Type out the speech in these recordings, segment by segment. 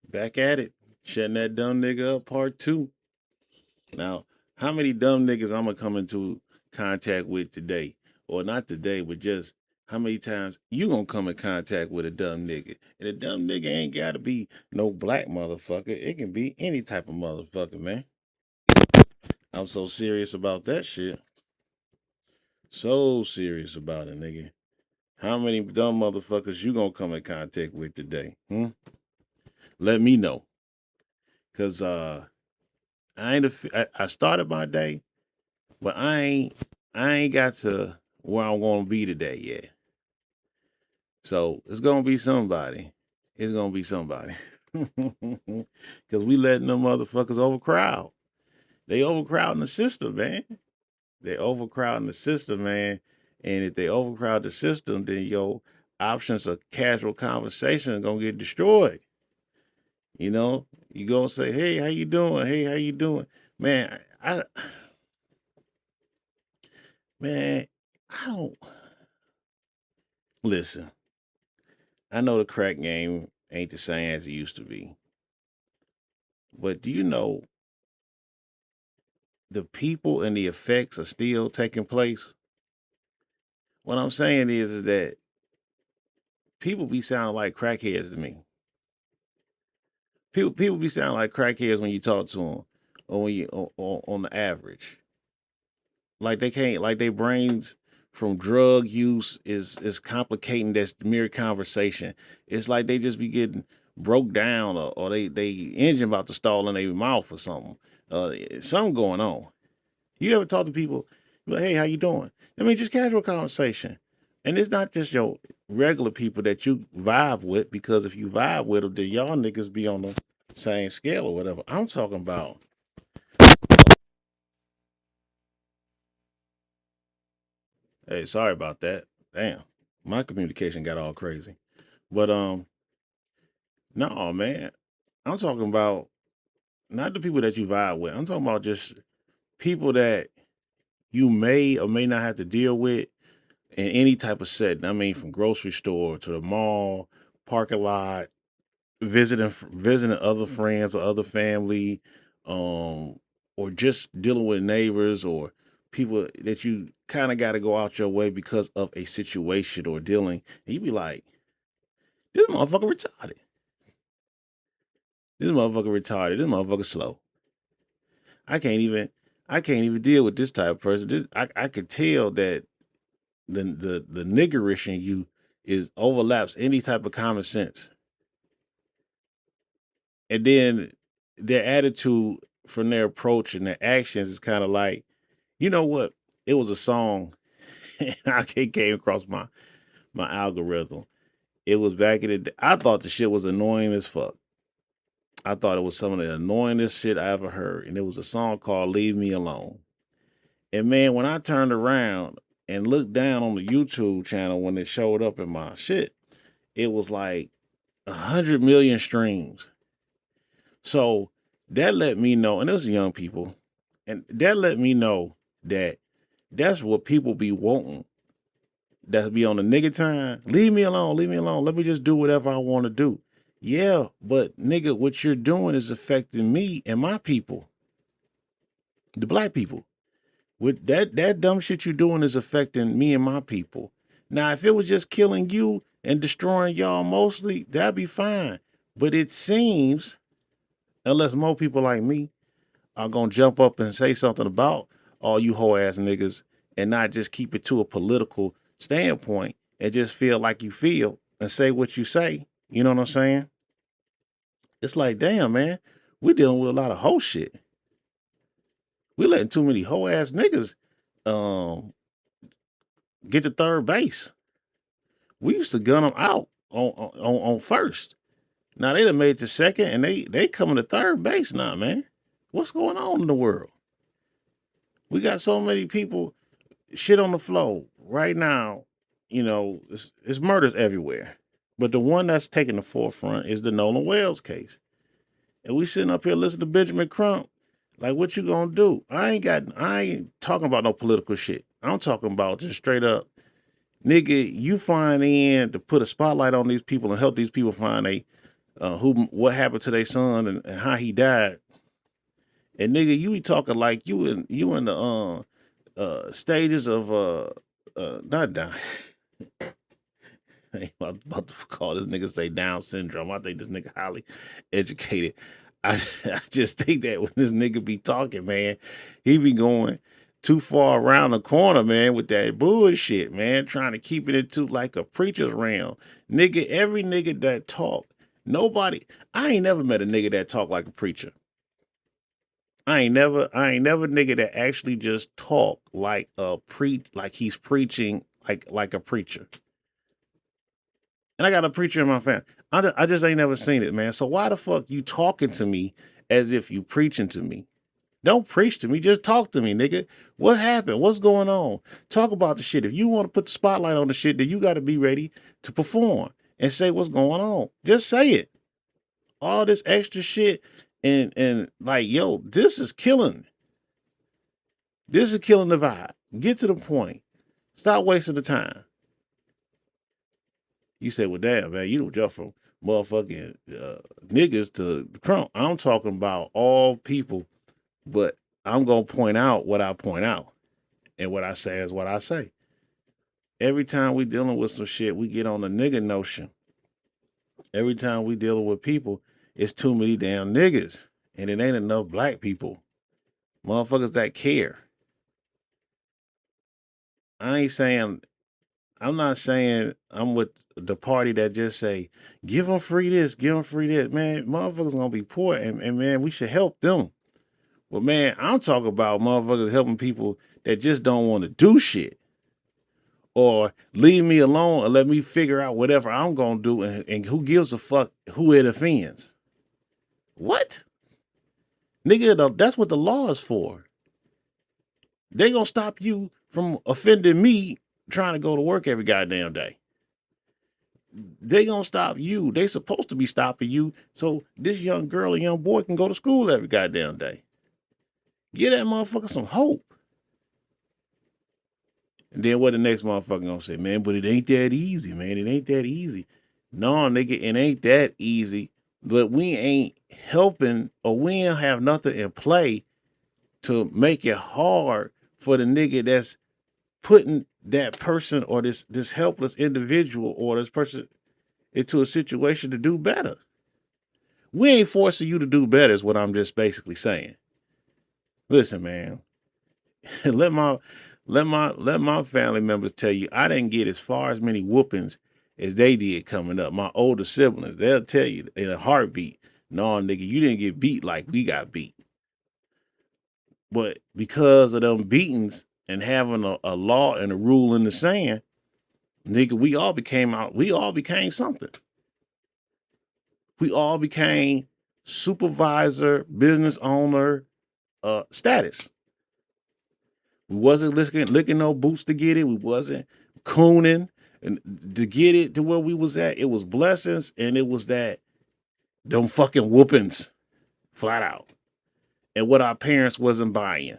Back at it. Shutting that dumb nigga up, part two. Now, how many dumb niggas I'm gonna come into contact with today? Or not today, but just how many times you gonna come in contact with a dumb nigga? And a dumb nigga ain't gotta be no black motherfucker. It can be any type of motherfucker, man. I'm so serious about that shit. So serious about it, nigga. How many dumb motherfuckers you gonna come in contact with today? Let me know. Cause I started my day, but I ain't got to where I'm gonna be today yet. So it's gonna be somebody. It's gonna be somebody. Cause we letting them motherfuckers overcrowd. They overcrowding the system, man. They overcrowding the system, man. And if they overcrowd the system, then your options of casual conversation are gonna get destroyed. You know, you go say, "Hey, how you doing? Hey, how you doing?" Man, man, I don't listen. I know the crack game ain't the same as it used to be, but do you know the people and the effects are still taking place? What I'm saying is that people be sounding like crackheads to me. People be sounding like crackheads when you talk to them, or when you on the average. Like they can't, like their brains from drug use is complicating that mere conversation. It's like they just be getting broke down, or they engine about to stall in their mouth or something. Something going on. You ever talk to people, like, hey, how you doing? I mean, just casual conversation. And it's not just your regular people that you vibe with, because if you vibe with them, then y'all niggas be on the same scale or whatever. I'm talking about, hey, sorry about that. Damn. My communication got all crazy. But no, man. I'm talking about not the people that you vibe with. I'm talking about just people that you may or may not have to deal with in any type of setting. I mean, from grocery store to the mall, parking lot, visiting other friends or other family, um, or just dealing with neighbors or people that you kind of got to go out your way because of a situation or dealing. And you be like, this motherfucker retarded. This motherfucker retarded. This motherfucker slow. I can't even. I can't even deal with this type of person. I could tell that the niggerish in you is overlaps any type of common sense. And then their attitude from their approach and their actions is kind of like, you know what? It was a song it came across my algorithm. It was back in the day. I thought the shit was annoying as fuck. I thought it was some of the annoyingest shit I ever heard. And it was a song called Leave Me Alone. And man, when I turned around and looked down on the YouTube channel when it showed up in my shit, it was like 100 million streams. So that let me know, and it was young people, and that let me know that that's what people be wanting. That's be on the nigga time. Leave me alone, leave me alone. Let me just do whatever I want to do. Yeah, but nigga, what you're doing is affecting me and my people, the black people. With that dumb shit you doing is affecting me and my people. Now, if it was just killing you and destroying y'all mostly, that'd be fine. But it seems, unless more people like me are gonna jump up and say something about all you hoe ass niggas and not just keep it to a political standpoint and just feel like you feel and say what you say. You know what I'm saying? It's like, damn, man, we dealing with a lot of hoe shit. We letting too many hoe ass niggas um get to third base. We used to gun them out on first. Now they done made it to second and they coming to third base now, man. What's going on in the world? We got so many people shit on the floor right now. You know, it's murders everywhere. But the one that's taking the forefront is the Nolan Wells case. And we sitting up here listening to Benjamin Crump. Like, what you gonna do? I ain't talking about no political shit. I'm talking about just straight up, nigga, you find in to put a spotlight on these people and help these people find what happened to their son and how he died. And nigga, you be talking like you in the stages of not down. I ain't about to call this nigga say Down syndrome. I think this nigga highly educated. I just think that when this nigga be talking, man, he be going too far around the corner, man, with that bullshit, man, trying to keep it into like a preacher's realm. Nigga, every nigga that talk, I ain't never met a nigga that talk like a preacher. I ain't never nigga that actually just talk like like he's preaching like a preacher. And I got a preacher in my family. I just ain't never seen it, man. So why the fuck you talking to me as if you preaching to me? Don't preach to me. Just talk to me, nigga. What happened? What's going on? Talk about the shit. If you want to put the spotlight on the shit, then you got to be ready to perform and say what's going on. Just say it. All this extra shit and like, yo, this is killing. This is killing the vibe. Get to the point. Stop wasting the time. You say, well, damn, man, you don't jump from motherfucking niggas to Trump. I'm talking about all people, but I'm going to point out what I point out. And what I say is what I say. Every time we dealing with some shit, we get on the nigga notion. Every time we dealing with people, it's too many damn niggas. And it ain't enough black people. Motherfuckers that care. I'm not saying I'm with the party that just say, give them free this, give them free this. Man, motherfuckers gonna be poor and man, we should help them. But man, I'm talking about motherfuckers helping people that just don't want to do shit. Or leave me alone and let me figure out whatever I'm gonna do and who gives a fuck who it offends. What? Nigga, that's what the law is for. They gonna stop you from offending me trying to go to work every goddamn day. They gonna stop you. They supposed to be stopping you so this young girl and young boy can go to school every goddamn day. Give that motherfucker some hope. And then what the next motherfucker gonna say, man, but it ain't that easy, man. It ain't that easy. No, nigga, it ain't that easy. But we ain't helping or we ain't have nothing in play to make it hard for the nigga that's putting that person or this helpless individual or this person into a situation to do better. We ain't forcing you to do better is what I'm just basically saying. Listen, man, let my family members tell you I didn't get as far as many whoopings as they did coming up. My older siblings, they'll tell you in a heartbeat, no, nigga, you didn't get beat like we got beat. But because of them beatings and having a law and a rule in the sand, nigga, we all became something. We all became supervisor, business owner, status. We wasn't licking no boots to get it. We wasn't cooning and to get it to where we was at. It was blessings and it was them fucking whoopings, flat out. And what our parents wasn't buying.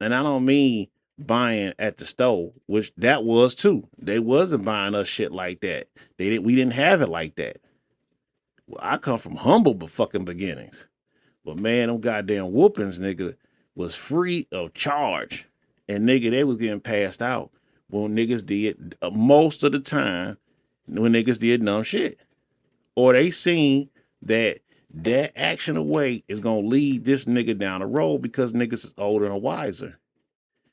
And I don't mean buying at the store, which that was too. They wasn't buying us shit like that. We didn't have it like that. Well, I come from humble but fucking beginnings. But man, them goddamn whoopings, nigga, was free of charge. And nigga, they was getting passed out when niggas did most of the time when niggas did dumb shit. Or they seen that action away is gonna lead this nigga down the road because niggas is older and wiser.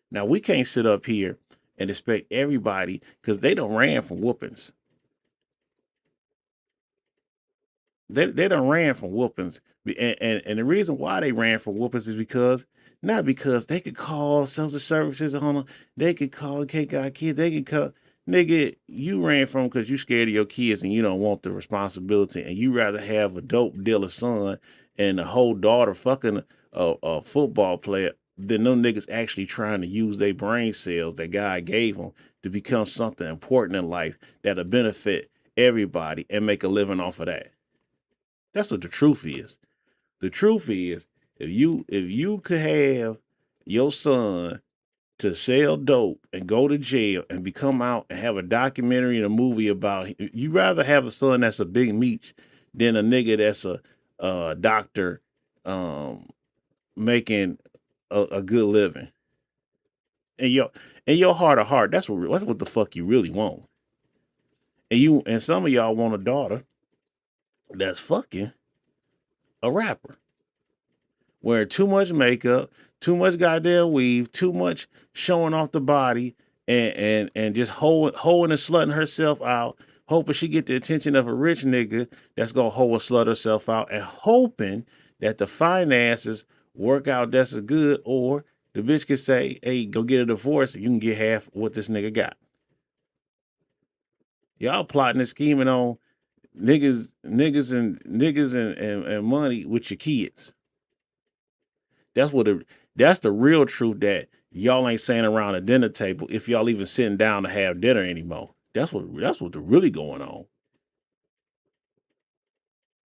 Now we can't sit up here and expect everybody because they done ran from whoopings. They done ran from whoopings. And the reason why they ran from whoopings is not because they could call social services on them, they could call K-God kids, they could call, nigga, you ran from because you scared of your kids and you don't want the responsibility and you rather have a dope dealer son and a whole daughter fucking a football player than them niggas actually trying to use their brain cells that God gave them to become something important in life that'll benefit everybody and make a living off of that. That's what the truth is. The truth is, if you could have your son to sell dope and go to jail and become out and have a documentary and a movie about you rather have a son that's a big meat than a nigga that's a doctor making a good living. And your heart of heart, that's what the fuck you really want. And some of y'all want a daughter that's fucking a rapper. Wearing too much makeup, too much goddamn weave, too much showing off the body, and just holding and slutting herself out, hoping she get the attention of a rich nigga that's gonna hold and slut herself out, and hoping that the finances work out that's a good, or the bitch can say, hey, go get a divorce and you can get half what this nigga got. Y'all plotting and scheming on niggas and money with your kids. That's the real truth that y'all ain't saying around a dinner table if y'all even sitting down to have dinner anymore. That's what's really going on.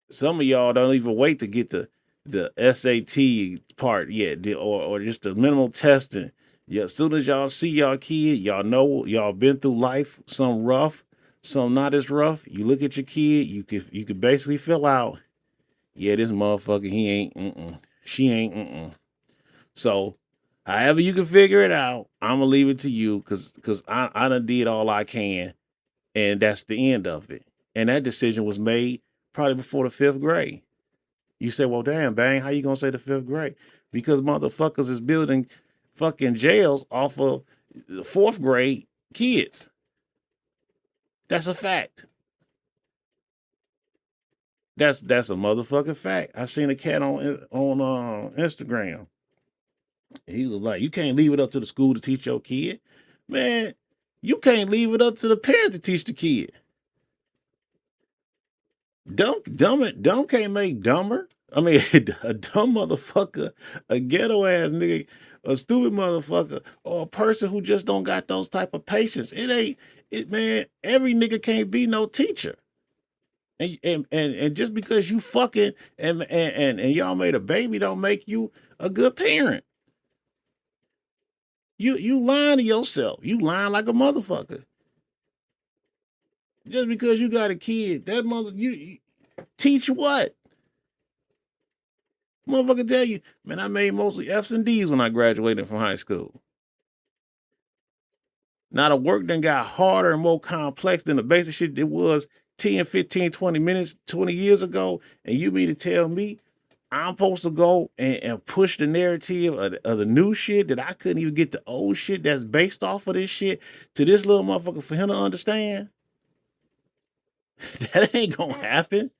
Some of y'all don't even wait to get the SAT part yet, or just the minimal testing. Yeah, as soon as y'all see y'all kid, y'all know y'all been through life, some rough, some not as rough. You look at your kid, you could basically fill out, yeah, this motherfucker, he ain't, she ain't, So, however you can figure it out, I'm gonna leave it to you, cause I done did all I can, and that's the end of it. And that decision was made probably before the 5th grade. You say, well, damn, Bang, how you gonna say the 5th grade? Because motherfuckers is building fucking jails off of 4th grade kids. That's a fact. That's a motherfucking fact. I seen a cat on Instagram. He was like, you can't leave it up to the school to teach your kid. Man, you can't leave it up to the parent to teach the kid. Dumb can't make dumber. I mean, a dumb motherfucker, a ghetto ass nigga, a stupid motherfucker, or a person who just don't got those type of patience. Man, every nigga can't be no teacher. And just because you fucking and y'all made a baby don't make you a good parent. You lying to yourself. You lying like a motherfucker. Just because you got a kid, that you teach what? Motherfucker tell you, man, I made mostly F's and D's when I graduated from high school. Now the work done got harder and more complex than the basic shit it was 10, 15, 20 minutes, 20 years ago. And you mean to tell me I'm supposed to go and push the narrative of the new shit that I couldn't even get the old shit that's based off of this shit to this little motherfucker for him to understand? That ain't gonna happen.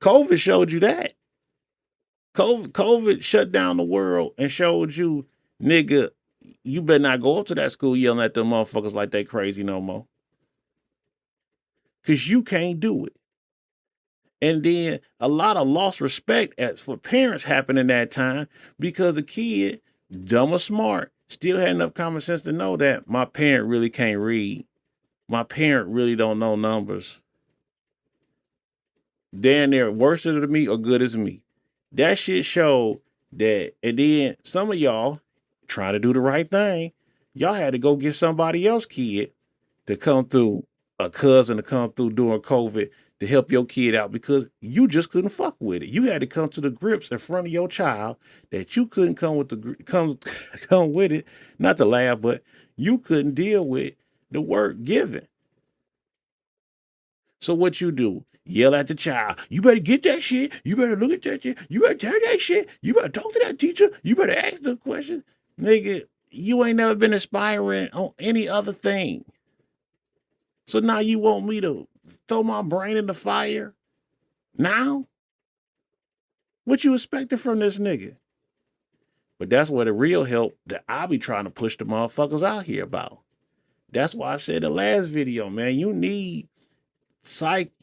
COVID showed you that. COVID shut down the world and showed you, nigga, you better not go up to that school yelling at them motherfuckers like they crazy no more. Cause you can't do it. And then a lot of lost respect for parents happened in that time because the kid, dumb or smart, still had enough common sense to know that my parent really can't read. My parent really don't know numbers. They're worse than me or good as me. That shit showed that, and then some of y'all trying to do the right thing, y'all had to go get somebody else kid to come through, a cousin to come through during COVID to help your kid out because you just couldn't fuck with it. You had to come to the grips in front of your child that you couldn't come with it, not to laugh, but you couldn't deal with the work given. So what you do? Yell at the child. You better get that shit. You better look at that shit. You better tell that shit. You better talk to that teacher. You better ask the question. Nigga, you ain't never been aspiring on any other thing. So now you want me to throw my brain in the fire? Now? What you expecting from this nigga? But that's where the real help that I be trying to push the motherfuckers out here about. That's why I said the last video, man, you need psychiatric,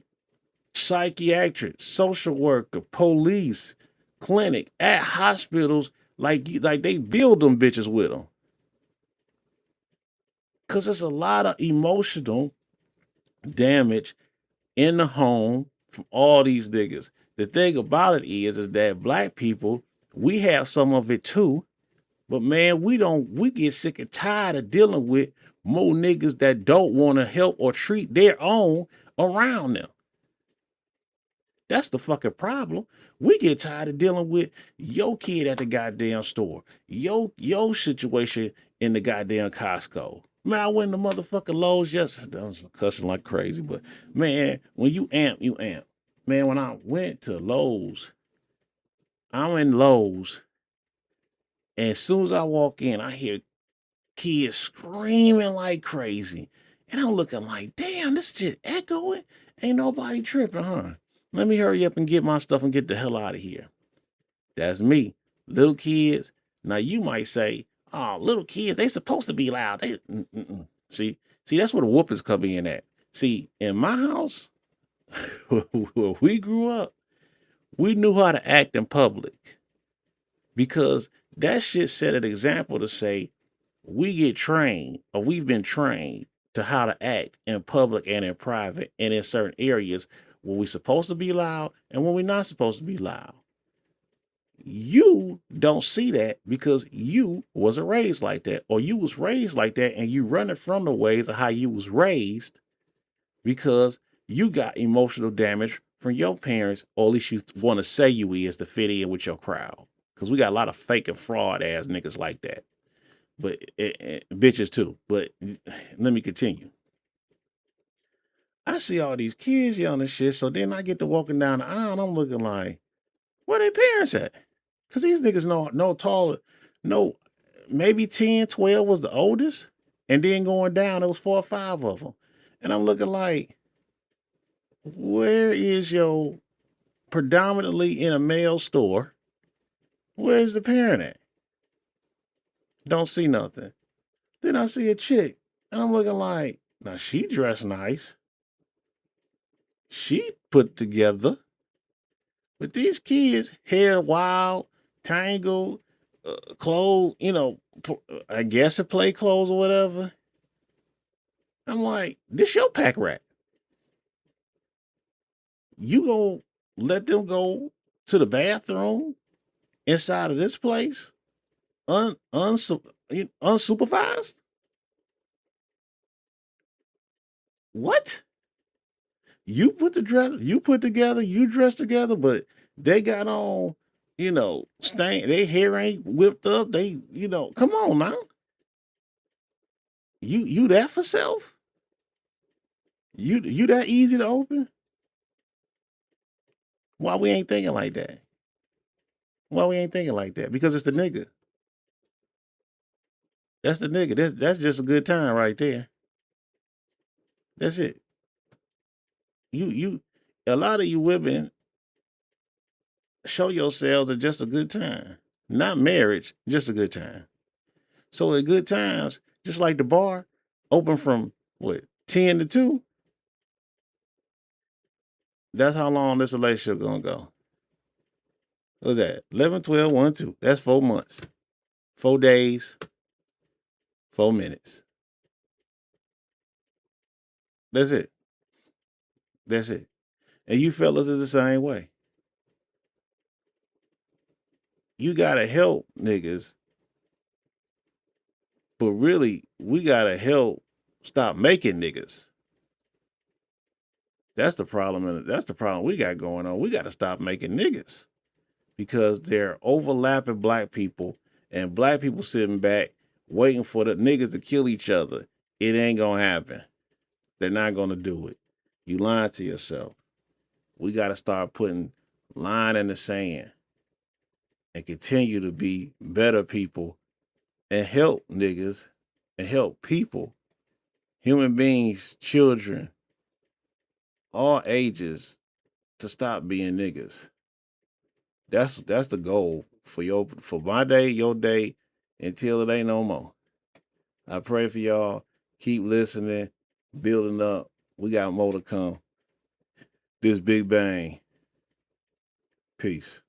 social worker, police, clinic, at hospitals, like they build them bitches with them. Cause there's a lot of emotional damage in the home from all these niggas. The thing about it is that black people, we have some of it too, But man, we get sick and tired of dealing with more niggas that don't want to help or treat their own around them. That's the fucking problem. We get tired of dealing with your kid at the goddamn store, your situation in the goddamn Costco. Man, I went to motherfucking Lowe's yesterday. I was cussing like crazy, but man, when you amp, you amp. Man, when I went to Lowe's, I'm in Lowe's, and as soon as I walk in, I hear kids screaming like crazy. And I'm looking like, damn, this shit echoing. Ain't nobody tripping, huh? Let me hurry up and get my stuff and get the hell out of here. That's me. Little kids. Now you might say, oh, little kids, they supposed to be loud. See, that's where the whoopings come in at. See, in my house, where we grew up, we knew how to act in public because that shit set an example to say, we get trained, or we've been trained to how to act in public and in private and in certain areas when we're supposed to be loud and when we're not supposed to be loud. You don't see that because you wasn't raised like that, or you was raised like that and you running from the ways of how you was raised because you got emotional damage from your parents, or at least you want to say you is to fit in with your crowd. Because we got a lot of fake and fraud ass niggas like that. But bitches too. But let me continue. I see all these kids yelling and shit. So then I get to walking down the aisle and I'm looking like, where their parents at? Because these niggas no taller, no, maybe 10, 12 was the oldest. And then going down, it was 4 or 5 of them. And I'm looking like, where is your predominantly in a male store? Where's the parent at? Don't see nothing. Then I see a chick and I'm looking like, now she dressed nice. She put together. But these kids, hair wild, tangled, clothes, I guess it play clothes or whatever. I'm like, this your pack rat. You gonna let them go to the bathroom inside of this place unsupervised? What? You put together, you dress together, but they got on, stain, their hair ain't whipped up. They, come on now. You that for self? You that easy to open? Why we ain't thinking like that? Why we ain't thinking like that? Because it's the nigga. That's the nigga. That's just a good time right there. That's it. You a lot of you women show yourselves at just a good time. Not marriage, just a good time. So at good times, just like the bar, open from what, 10 to 2? That's how long this relationship gonna go. What's that? 11, 12, 1, 2. That's 4 months. 4 days, 4 minutes. That's it. That's it. And you fellas is the same way. You gotta help niggas, but really, we gotta help stop making niggas. That's the problem, and that's the problem we got going on. We gotta stop making niggas because they're overlapping black people, and black people sitting back waiting for the niggas to kill each other. It ain't gonna happen. They're not gonna do it. You lying to yourself. We gotta start putting line in the sand and continue to be better people and help niggas and help people, human beings, children, all ages, to stop being niggas. That's the goal for my day, your day, until it ain't no more. I pray for y'all. Keep listening, building up. We got more to come. This Big Bang. Peace.